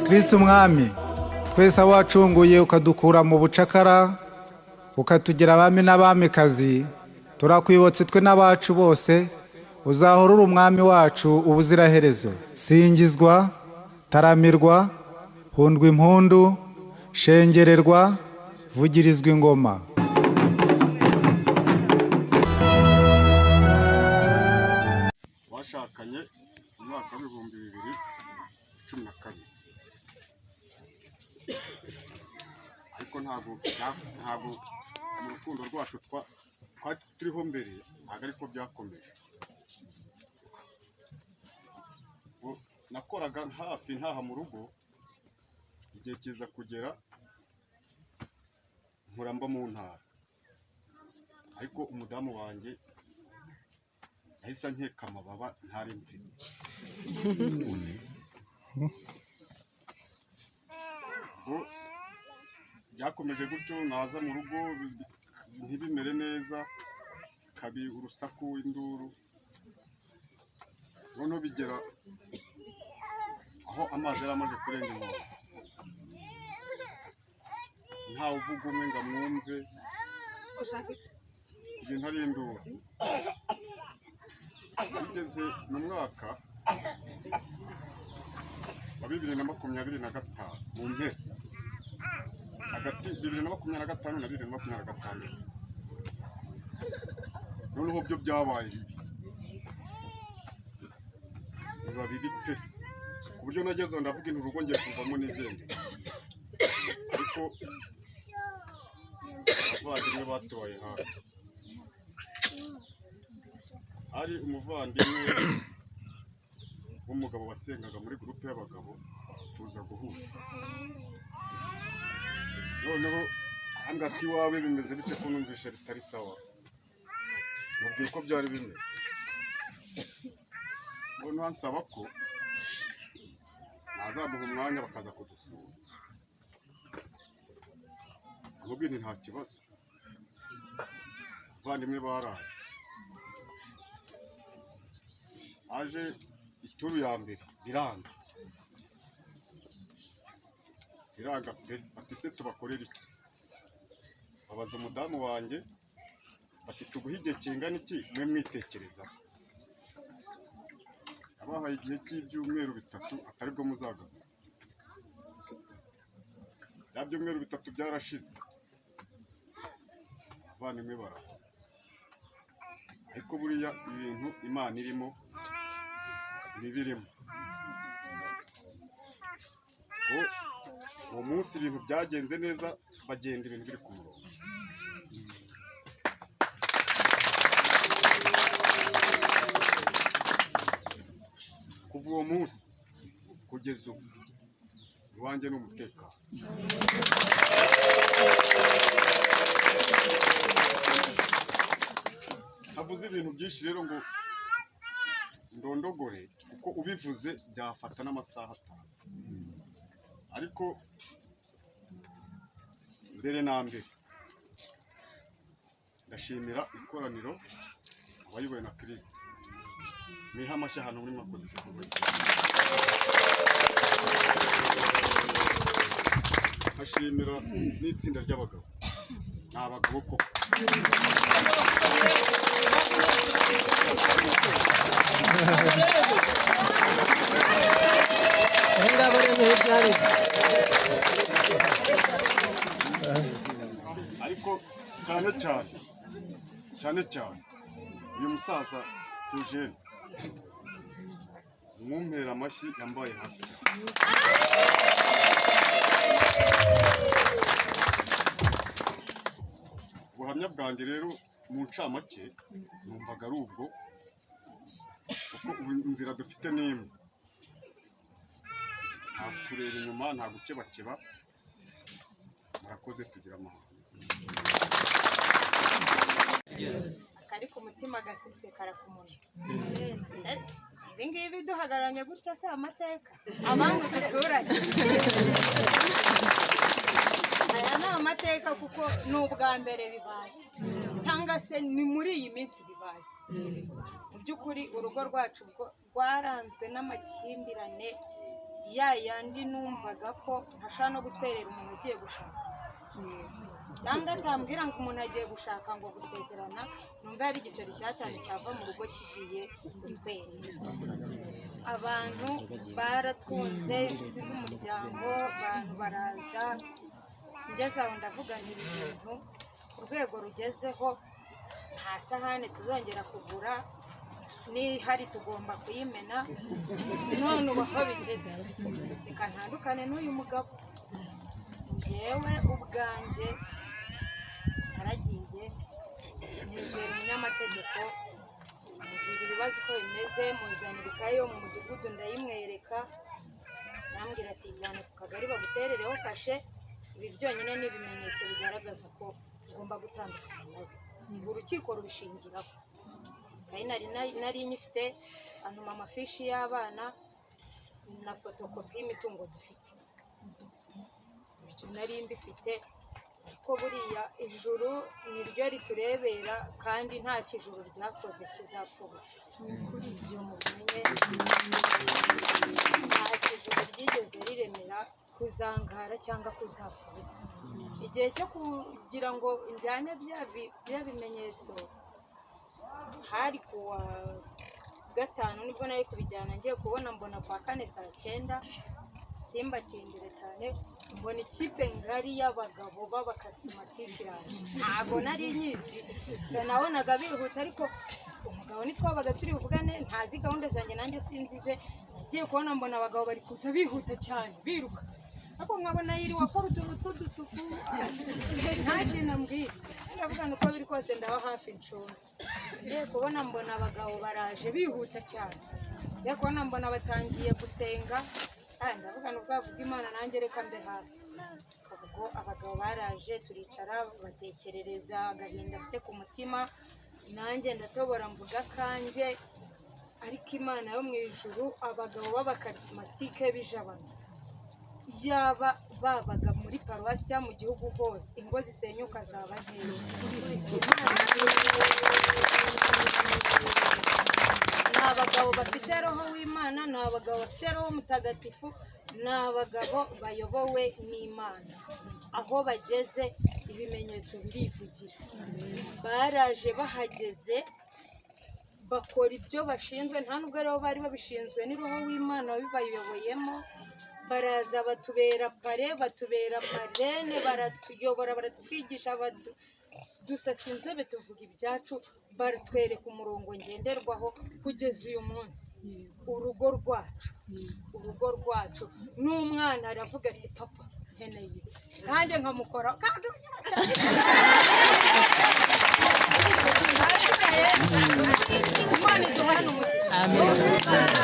Kristo Mwami, twese wacunguye ukadukura mu bucakara ukatugira abami n'abamikazi, turakwibotse twe n'abacu bose, uzahorura umwami wacu ubuziraherezo. Singizwa, taramirwa, hundwa impundu, shengererwa, vugirizwa ingoma. Washakanye umwaka wa 2012, ariko ntabwo mu rukundo rwacu turiho mbere ntabwo ariko byakomeje. Nakoraga hafi ntaha mu rugo, igihe kiza kugera nkuramba mu ntara, ariko umudamu wanjye yahise ankeka amababa ntari mfite. Byakomeje gutyo, naza mu rugo ntibimere neza, kabi urusaku, induru, noneho bigera aho amazi yari amaze kurenga inkombe, ntawe uvuga umwe ngo amwumve, ibintu ari induru. Bigeze mu mwaka wa 2025 mu mpera, hagati 2025 na 2026, noneho byo byabaye biba bibi pe, ku buryo nageze aho ndavuga intu urugo ngiye kuvamo n'igende, ariko abavandimwe batoye hafi. Ari umuvandimwe w'umugabo wasengaga muri groupe y'abagabo, tuza guhura, noneho hangati wawe bimeze bite ko numvisha bitari sawa, mubwiye ko byari bimeze, noneho ansaba ko nazamuha umwanya bakaza kudusura. Mubwiye nta kibazo, abavandimwe baraje, aje ituru ya mbere biranga pe, ati se tubakorera iki? Babaza umudamu wanjye bati tuguhe igihe kingana iki mwe mwitekereza. Abahaye igihe cy'ibyumweru 3 atari bwo muzagaruka. Bya byumweru 3 byarashize, abavandimwe baraza, ariko buriya ibintu Imana irimo birimo. Uwo munsi ibintu byagenze neza, bagenda ibintu biri ku murongo. Kuva uwo munsi kugeza ubu iwanjye n'umutekano. Havuze ibintu byinshi rero ngo ndondogore, kuko ubivuze byafata n'amasaha 5, ariko mbere na mbere ndashimira ikoraniro abayobowe na Kristo. Niha amashyi ahantu muri makoze igikorwa. Ashimira n'itsinda ry'abagabo, n'abagabo koko. Ariko cyane uyu musaza Eugene, umumpera amashyi yambaye hafi. Ubuhamya bwanjye rero mu ncamake numvaga ari ubwo, kuko inzira dufite n'imwe, nta kureba inyuma, nta gukebakeba. Murakoze, tugira amahoro. Akari ku mutima gasesekara ku munwa. Ibi ngibi duhagararanye gutya se amateka abantu duturanye. Aya ni amateka kuko ni ubwa mbere bibaye, cyangwa se ni muri iyi minsi bibaye. by'ukuri urugo rwacu rwaranzwe n'amakimbirane yandi numvaga ko ntashobora no gutwerera umuntu ugiye gushaka cyangwa atambwira ngo umuntu agiye gushaka ngo gusezerana numva hari igiceri cyatanu cyava mu rugo kigiye gutwerera. Abantu baratwunze, inshuti z'umuryango, abantu baraza, ngeze aho ndavuga nti ibi bintu ku rwego rugezeho nta sahane tuzongera kugura, n'ihari tugomba kuyimena, none ubu aho bigeze reka ntandukane n'uyu mugabo. Njyewe ubwanjye naragiye negera umunyamategeko mubwira ibibazo uko bimeze, muzanira ikayi yo mu mudugudu ndayimwereka, arambwira ati jyana ku kagari baguterereho kashe, ibi byonyine ni ibimenyetso bigaragaza ko ugomba gutandukana nawe. Urukiko rubishingiraho. Kandi nari nyifite antuma amafishi y'abana na fotokopi y'imitungo dufite, ibyo nari mbifite. Ariko buriya ijuru niryo riturebera kandi nta kijuru ryakoze kizapfa ubusa, ibyo mubimenye. Nta kijuru ryigeze riremera kuzangara cyangwa kuzapfa ubusa. Igihe cyo kugira ngo njyane bya bimenyetso hari kuwa gatanu nibwo nari kubijyana, ngiye kubona mbona kwa kane saa 9 simbatindire cyane, mbona ikipe ngari y'abagabo b'abakarisimantike iraje. Ntago nari nyizi, gusa nabonaga bihuta, ariko umugabo nitwabaga turi buvugane ntazi gahunda zanjye nanjye sinzize. Nagiye kubona mbona abagabo bari kuza bihuta cyane biruka, ariko nkabona yiri wakora utuntu tw'udusuku nta kintu ambwira. Ndavuga nuko biri kose ndaba hafi ncunga. Ngiye kubona mbona abagabo baraje bihuta cyane, ngiye kubona mbona batangiye gusenga. Ndavuga nuko bavuga Imana nanjye reka mbe hafi. Ubwo abagabo baraje turicara batekerereza agahinda afite ku mutima, nanjye ndatobora mvuga kanjye. Ariko Imana yo mu ijuru, abagabo b'abakarisimantike bijabana, yaba babaga muri paruwasi cyangwa mu gihugu hose, ingo zisenyuka zaba nkeya. Ni abagabo bafite roho w'Imana, ni abagabo bafite roho mutagatifu, ni abagabo bayobowe n'Imana. Aho bageze ibimenyetso birivugira. Baraje bahageze bakora ibyo bashinzwe, nta nubwo rero bari babishinzwe, ni roho w'Imana wabibayoboyemo. Baraza batubera pare, batubera marene, baratuyobora, baratwigisha, dusasa inzobe tuvuga ibyacu, baratwereka umurongo ngenderwaho kugeza uyu munsi. Urugo rwacu n'umwana aravuga ati papa nkeneye, nanjye nkamukora Imana iduhane umugisha.